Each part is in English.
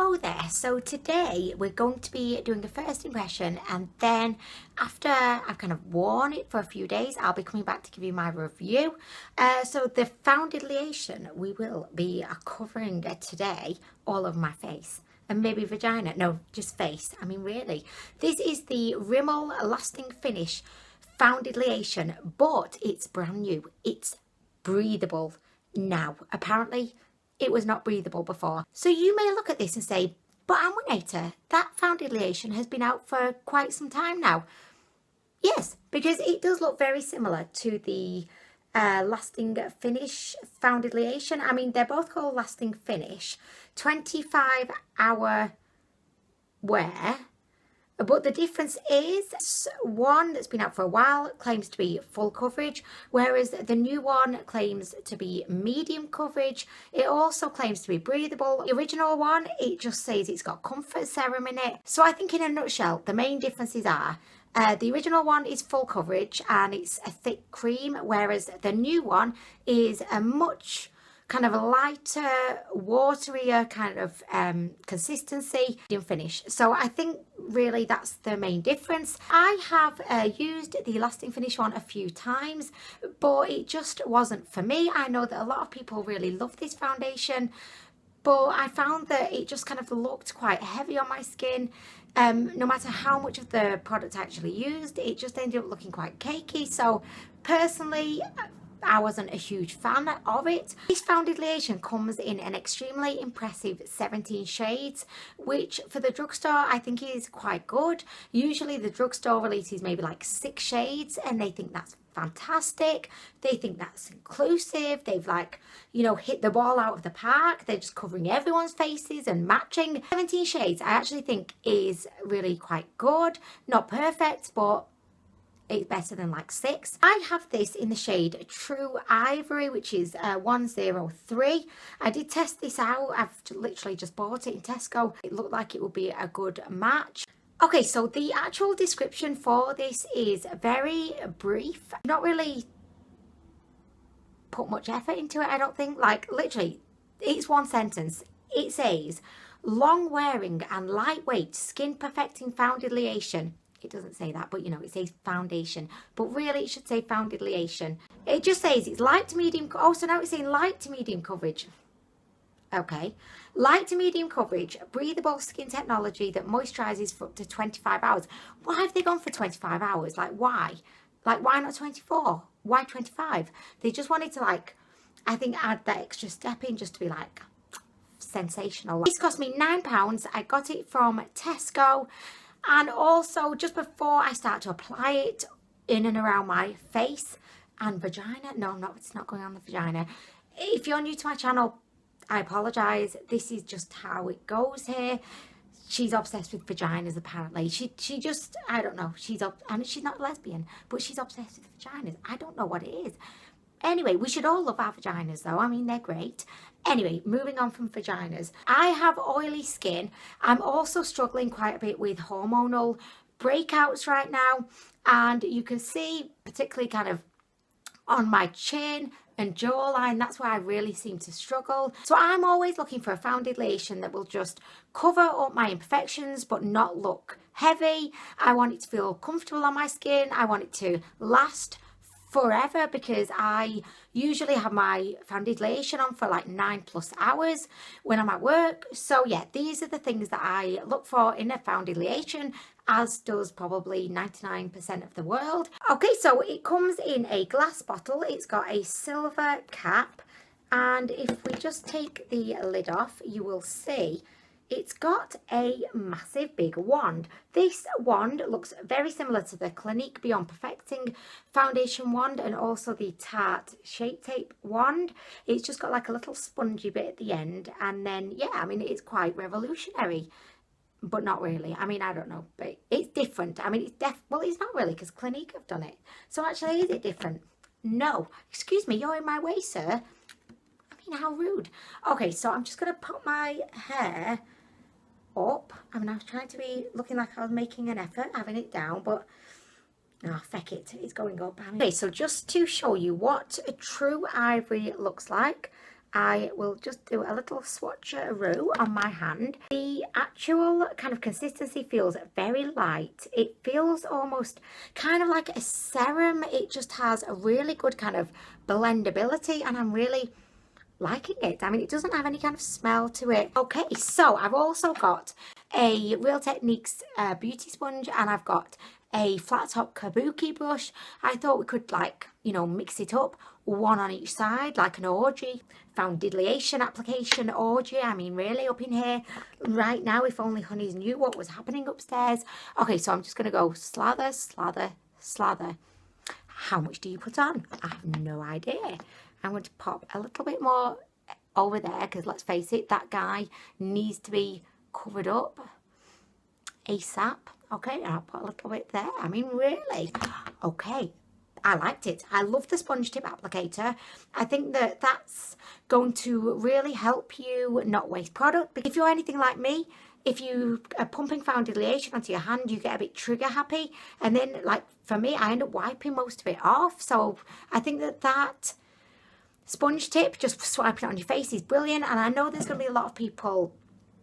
Hello there. So today we're going to be doing a first impression, and then after I've kind of worn it for a few days, I'll be coming back to give you my review. So the foundation we will be covering today all over my face and maybe vagina. No, just face. I mean, really. This is the RIMMEL Lasting Finish foundation, but it's brand new. It's breathable now. Apparently it was not breathable before. So you may look at this and say, but Anwen, that foundation has been out for quite some time now. Yes, because it does look very similar to the Lasting Finish foundation. I mean, they're both called Lasting Finish. 25-hour wear. But the difference is one that's been out for a while claims to be full coverage, whereas the new one claims to be medium coverage. It also claims to be breathable. The original one, it just says it's got comfort serum in it. So I think in a nutshell, the main differences are the original one is full coverage and it's a thick cream, whereas the new one is a much kind of a lighter, waterier kind of consistency and finish. So I think really that's the main difference. I have used the Lasting Finish one a few times, but it just wasn't for me. I know that a lot of people really love this foundation, but I found that it just kind of looked quite heavy on my skin. No matter how much of the product I actually used, it just ended up looking quite cakey. So personally, I wasn't a huge fan of it. This foundation comes in an extremely impressive 17 shades, which for the drugstore I think is quite good. Usually the drugstore releases maybe like 6 shades and they think that's fantastic. They think that's inclusive. They've like, you know, hit the ball out of the park. They're just covering everyone's faces and matching. 17 shades I actually think is really quite good. Not perfect, but it's better than like 6. I have this in the shade True Ivory, which is 103. I did test this out. I've literally just bought it in Tesco. It looked like it would be a good match. Okay, so the actual description for this is very brief. Not really put much effort into it, I don't think. Like literally, it's one sentence. It says, long wearing and lightweight skin perfecting foundation. It doesn't say that, but you know, it says foundation, but really it should say foundation. It just says it's light to medium. Oh, so now it's saying light to medium coverage. Okay, light to medium coverage, breathable skin technology that moisturizes for up to 25 hours. Why have they gone for 25 hours? Like why? Like why not 24? Why 25? They just wanted to like, I think add that extra step in just to be like sensational. This cost me £9. I got it from Tesco. And also just before I start to apply it in and around my face and vagina. No, it's not going on the vagina. If you're new to my channel, I apologise. This is just how it goes here. She's obsessed with vaginas apparently. She just, I don't know. And she's not lesbian, but she's obsessed with vaginas. I don't know what it is. Anyway, we should all love our vaginas though. I mean, they're great. Anyway, moving on from vaginas. I have oily skin. I'm also struggling quite a bit with hormonal breakouts right now. And you can see, particularly kind of on my chin and jawline, that's where I really seem to struggle. So I'm always looking for a foundation that will just cover up my imperfections but not look heavy. I want it to feel comfortable on my skin. I want it to last forever because I usually have my foundation on for like 9+ hours when I'm at work. So yeah, these are the things that I look for in a foundation, as does probably 99% of the world. Okay, so it comes in a glass bottle. It's got a silver cap, and if we just take the lid off, you will see it's got a massive big wand. This wand looks very similar to the Clinique Beyond Perfecting foundation wand and also the Tarte Shape Tape wand. It's just got like a little spongy bit at the end, and then yeah, I mean it's quite revolutionary, but not really. I mean, I don't know, but it's different. I mean, well, it's not really because Clinique have done it. So actually, is it different? No. Excuse me, you're in my way, sir. I mean, how rude. Okay, so I'm just gonna put my hair up. I mean, I was trying to be looking like I was making an effort having it down, but no, feck it, it's going up. Okay, so just to show you what a True Ivory looks like, I will just do a little swatcheroo on my hand. The actual kind of consistency feels very light. It feels almost kind of like a serum. It just has a really good kind of blendability, and I'm really liking it. I mean, it doesn't have any kind of smell to it. Okay, so I've also got a Real Techniques beauty sponge, and I've got a flat top kabuki brush. I thought we could, like, you know, mix it up, one on each side, like an orgy, foundation application orgy. I mean, really up in here right now. If only honeys knew what was happening upstairs. Okay, so I'm just gonna go slather, slather, slather. How much do you put on? I have no idea. I'm going to pop a little bit more over there, because let's face it, that guy needs to be covered up ASAP. Okay, and I'll put a little bit there. I mean, really. Okay, I liked it. I love the sponge tip applicator. I think that that's going to really help you not waste product. Because if you're anything like me, if you are pumping foundation onto your hand, you get a bit trigger happy. And then, like, for me, I end up wiping most of it off. So I think that that sponge tip, just swiping it on your face, is brilliant. And I know there's going to be a lot of people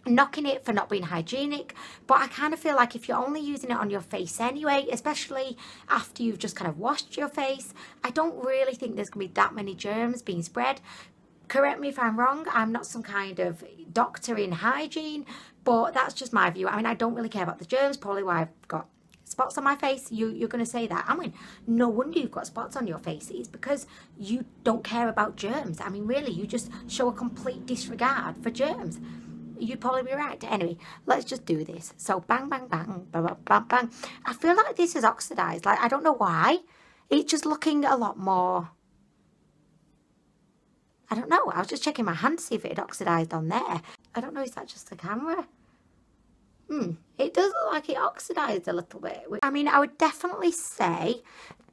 knocking it for not being hygienic, but I kind of feel like if you're only using it on your face anyway, especially after you've just kind of washed your face, I don't really think there's gonna be that many germs being spread. Correct me if I'm wrong, I'm not some kind of doctor in hygiene, but that's just my view. I mean, I don't really care about the germs, probably why I've got spots on my face. You're going to say that. I mean, no wonder you've got spots on your face. It's because you don't care about germs. I mean, really, you just show a complete disregard for germs. You'd probably be right. Anyway, let's just do this. So bang, bang, bang, bang, bang, bang, bang. I feel like this is oxidized. Like, I don't know why. It's just looking a lot more... I don't know. I was just checking my hand to see if it had oxidized on there. I don't know. Is that just the camera? It does look like it oxidized a little bit. I mean, I would definitely say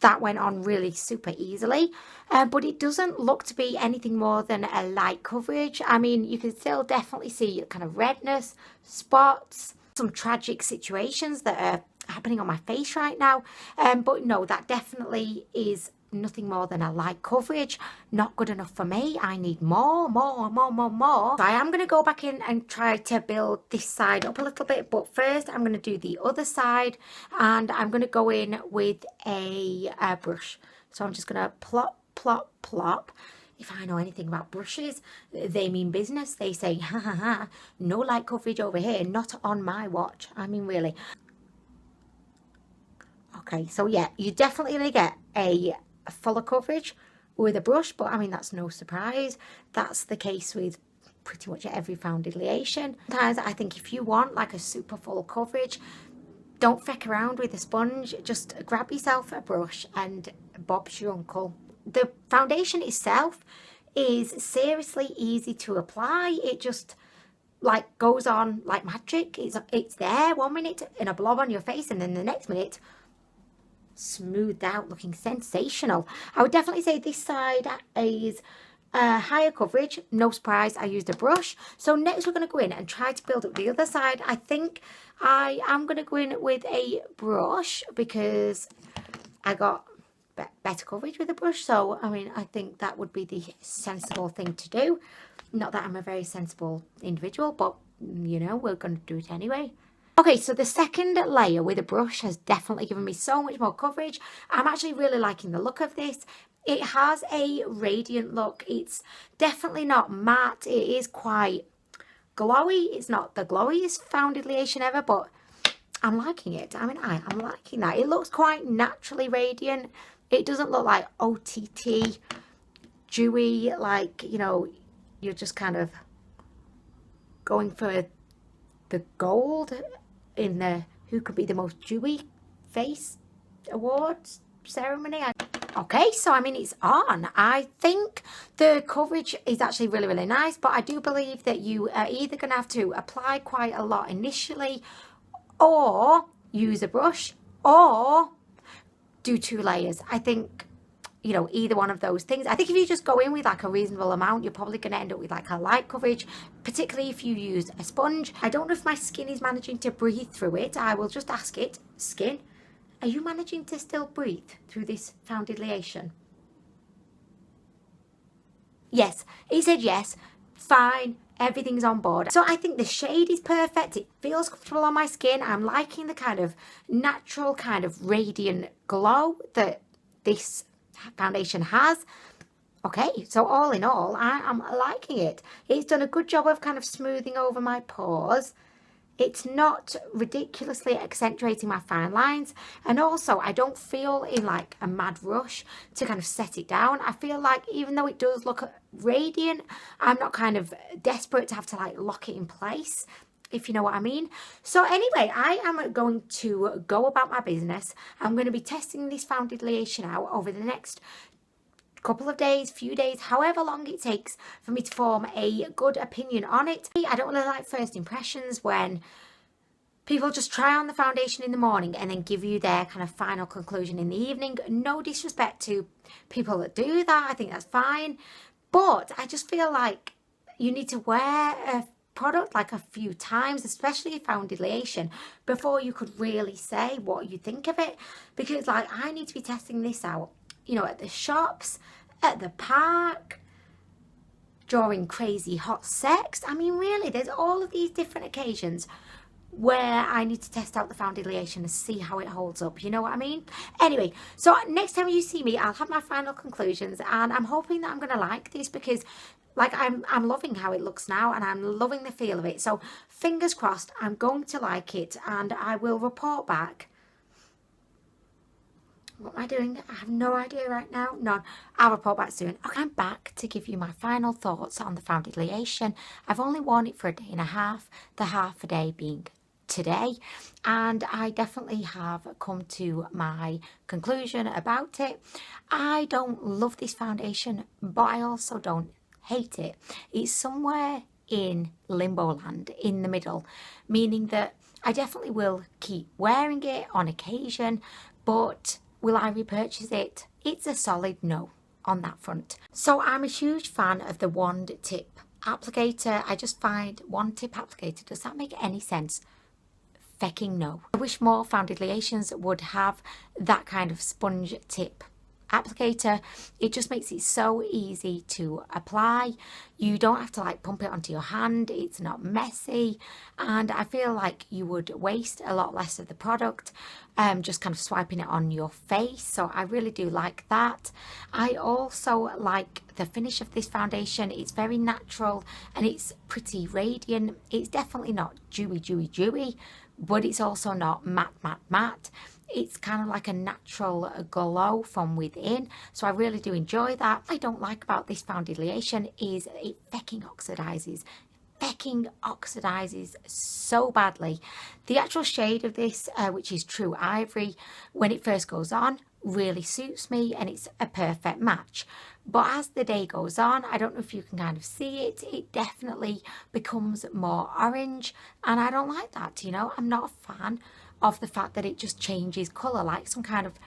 that went on really super easily, but it doesn't look to be anything more than a light coverage. I mean, you can still definitely see kind of redness, spots, some tragic situations that are happening on my face right now, but no, that definitely is nothing more than a light coverage. Not good enough for me. I need more. So I am going to go back in and try to build this side up a little bit, but first I'm going to do the other side, and I'm going to go in with a brush. So I'm just going to plop, plop, plop. If I know anything about brushes, they mean business. They say, ha ha ha, no light coverage over here, not on my watch. I mean, really. Okay, so yeah, you're definitely going to get a fuller coverage with a brush, but I mean, that's no surprise. That's the case with pretty much every foundation. Sometimes I think if you want like a super full coverage, don't feck around with a sponge. Just grab yourself a brush and Bob's your uncle. The foundation itself is seriously easy to apply. It just like goes on like magic. It's there 1 minute in a blob on your face, and then the next minute smoothed out, looking sensational. I would definitely say this side is higher coverage. No surprise, I used a brush. So next we're going to go in and try to build up the other side. I think I am going to go in with a brush because I got better coverage with a brush. So I mean, I think that would be the sensible thing to do. Not that I'm a very sensible individual, but you know, we're going to do it anyway. Okay, so the second layer with a brush has definitely given me so much more coverage. I'm actually really liking the look of this. It has a radiant look. It's definitely not matte. It is quite glowy. It's not the glowiest foundation ever, but I'm liking it. I mean, I'm liking that. It looks quite naturally radiant. It doesn't look like OTT, dewy, like, you know, you're just kind of going for the gold in the who could be the most dewy face awards ceremony. Okay, so I mean, it's on. I think the coverage is actually really, really nice, but I do believe that you are either going to have to apply quite a lot initially, or use a brush, or do 2 layers. I think, you know, either one of those things. I think if you just go in with like a reasonable amount, you're probably going to end up with like a light coverage, particularly if you use a sponge. I don't know if my skin is managing to breathe through it. I will just ask it. Skin, are you managing to still breathe through this foundation? Yes, he said yes, fine, everything's on board. So I think the shade is perfect. It feels comfortable on my skin. I'm liking the kind of natural, kind of radiant glow that this foundation has. Okay, so all in all, I am liking it. It's done a good job of kind of smoothing over my pores. It's not ridiculously accentuating my fine lines, and also I don't feel in like a mad rush to kind of set it down. I feel like even though it does look radiant, I'm not kind of desperate to have to like lock it in place, if you know what I mean. So anyway, I am going to go about my business. I'm going to be testing this foundation out over the next couple of days, few days, however long it takes for me to form a good opinion on it. I don't really like first impressions when people just try on the foundation in the morning and then give you their kind of final conclusion in the evening. No disrespect to people that do that, I think that's fine, but I just feel like you need to wear a product like a few times, especially a foundation, before you could really say what you think of it, because like I need to be testing this out, you know, at the shops, at the park, during crazy hot sex. I mean, really, there's all of these different occasions where I need to test out the foundation and see how it holds up, you know what I mean? Anyway, so next time you see me, I'll have my final conclusions, and I'm hoping that I'm going to like this, because like I'm loving how it looks now, and I'm loving the feel of it. So fingers crossed, I'm going to like it, and I will report back. What am I doing? I have no idea right now. None. I'll report back soon. Okay, I'm back to give you my final thoughts on the foundation. I've only worn it for a day and a half, the half a day being today, and I definitely have come to my conclusion about it. I don't love this foundation, but I also don't hate it. It's somewhere in limbo land, in the middle, meaning that I definitely will keep wearing it on occasion, but will I repurchase it? It's a solid no on that front. So I'm a huge fan of the wand tip applicator. I just find wand tip applicator, does that make any sense? Fecking no. I wish more foundations would have that kind of sponge tip applicator. It just makes it so easy to apply. You don't have to like pump it onto your hand. It's not messy, and I feel like you would waste a lot less of the product just kind of swiping it on your face. So I really do like that. I also like the finish of this foundation. It's very natural and it's pretty radiant. It's definitely not dewy, but it's also not matte. It's kind of like a natural glow from within, so I really do enjoy that. What I don't like about this foundation is it fecking oxidizes so badly. The actual shade of this, which is True Ivory, when it first goes on, really suits me and it's a perfect match. But as the day goes on, I don't know if you can kind of see it, it definitely becomes more orange, and I don't like that, you know. I'm not a fan of the fact that it just changes colour like some kind of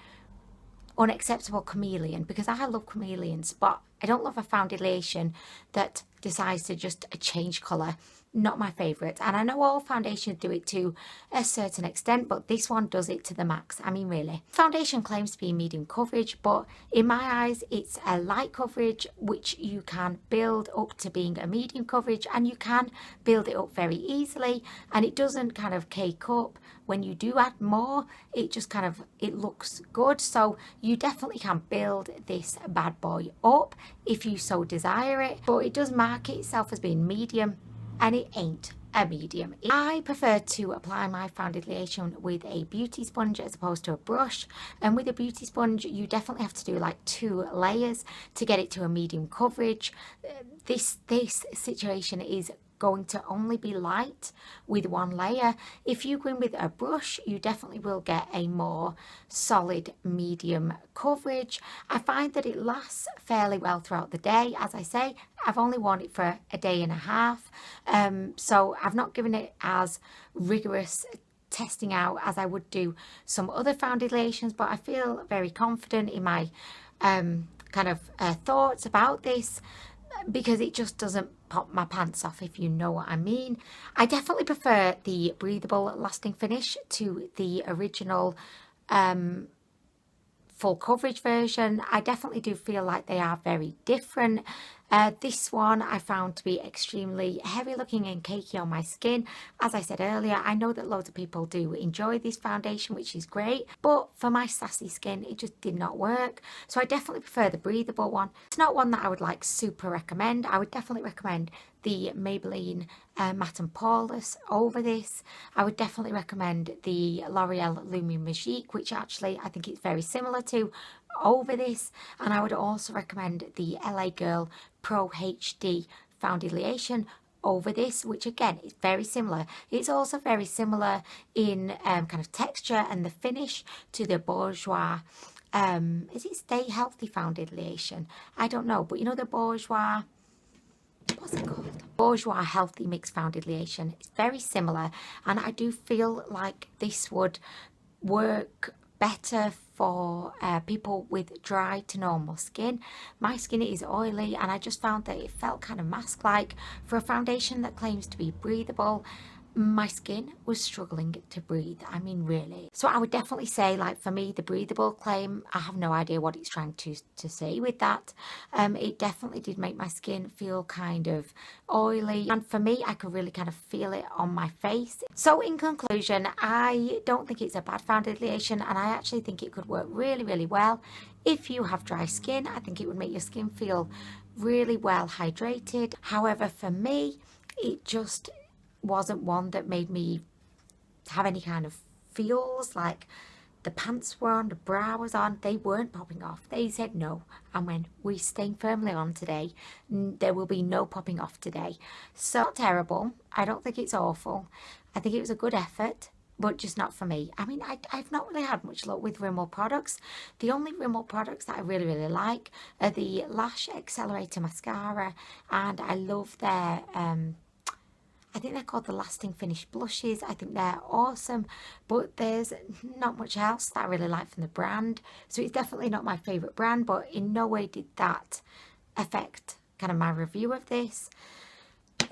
unacceptable chameleon, because I love chameleons, but I don't love a foundation that decides to just change colour. Not my favourite, and I know all foundations do it to a certain extent, but this one does it to the max. I mean, really. Foundation claims to be medium coverage, but in my eyes it's a light coverage, which you can build up to being a medium coverage, and you can build it up very easily, and it doesn't kind of cake up. When you do add more, it just kind of, it looks good. So you definitely can build this bad boy up if you so desire it, but it does market itself as being medium, and it ain't a medium. I prefer to apply my foundation with a beauty sponge as opposed to a brush, and with a beauty sponge you definitely have to do like 2 layers to get it to a medium coverage. This situation is going to only be light with 1 layer. If you go in with a brush, you definitely will get a more solid medium coverage. I find that it lasts fairly well throughout the day. As I say, I've only worn it for a day and a half, so I've not given it as rigorous testing out as I would do some other foundations, but I feel very confident in my kind of thoughts about this, because it just doesn't pop my pants off, if you know what I mean. I definitely prefer the breathable lasting finish to the original full coverage version. I definitely do feel like they are very different. This one I found to be extremely heavy looking and cakey on my skin. As I said earlier, I know that loads of people do enjoy this foundation, which is great, but for my sassy skin, it just did not work. So I definitely prefer the Breathable one. It's not one that I would like super recommend. I would definitely recommend the Maybelline Matte and Poreless over this. I would definitely recommend the L'Oreal Lumiere Magique, which actually I think it's very similar to, over this. And I would also recommend the LA Girl Pro HD Foundation over this, which again is very similar. It's also very similar in kind of texture and the finish to the Bourjois. Is it Stay Healthy Foundation? I don't know, but you know the Bourjois, what's it called? Bourjois Healthy Mix Foundation. It's very similar, and I do feel like this would work better for people with dry to normal skin. My skin is oily, and I just found that it felt kind of mask-like. For a foundation that claims to be breathable, my skin was struggling to breathe. I mean, really. So I would definitely say, like, for me, the breathable claim, I have no idea what it's trying to say with that. It definitely did make my skin feel kind of oily, and for me, I could really kind of feel it on my face. So in conclusion, I don't think it's a bad foundation, and I actually think it could work really, really well if you have dry skin. I think it would make your skin feel really well hydrated. However, for me, it just wasn't one that made me have any kind of feels. Like, the pants were on, the bra was on, they weren't popping off. They said no, and when we're staying firmly on today, there will be no popping off today. So not terrible. I don't think it's awful. I think it was a good effort, but just not for me. I mean, I've not really had much luck with Rimmel products. The only Rimmel products that I really, really like are the Lash Accelerator Mascara, and I love their I think they're called the Lasting Finish blushes. I think they're awesome, but there's not much else that I really like from the brand. So it's definitely not my favourite brand, but in no way did that affect kind of my review of this.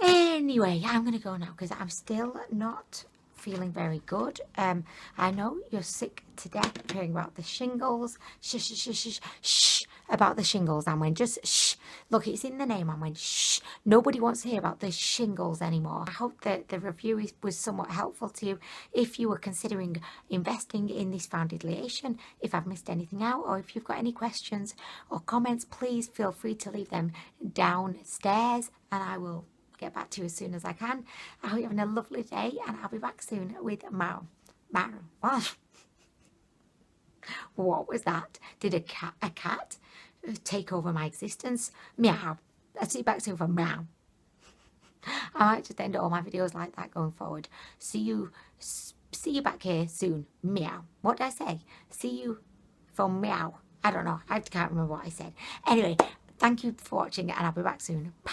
Anyway, I'm going to go now because I'm still not feeling very good. I know you're sick to death hearing about the shingles. Shh, shh, shh, shh, shh, about the shingles, Anwen. Just shh. Look, it's in the name, Anwen. Shh. Nobody wants to hear about the shingles anymore. I hope that the review was somewhat helpful to you if you were considering investing in this foundation. If I've missed anything out, or if you've got any questions or comments, please feel free to leave them downstairs, and I will get back to you as soon as I can. I hope you're having a lovely day, and I'll be back soon with Maro. What was that? Did a cat take over my existence? Meow. Let's see, back soon for meow. I might just end all my videos like that going forward. See you back here soon. Meow. What did I say? See you for meow. I don't know. I can't remember what I said. Anyway, thank you for watching, and I'll be back soon. Bye.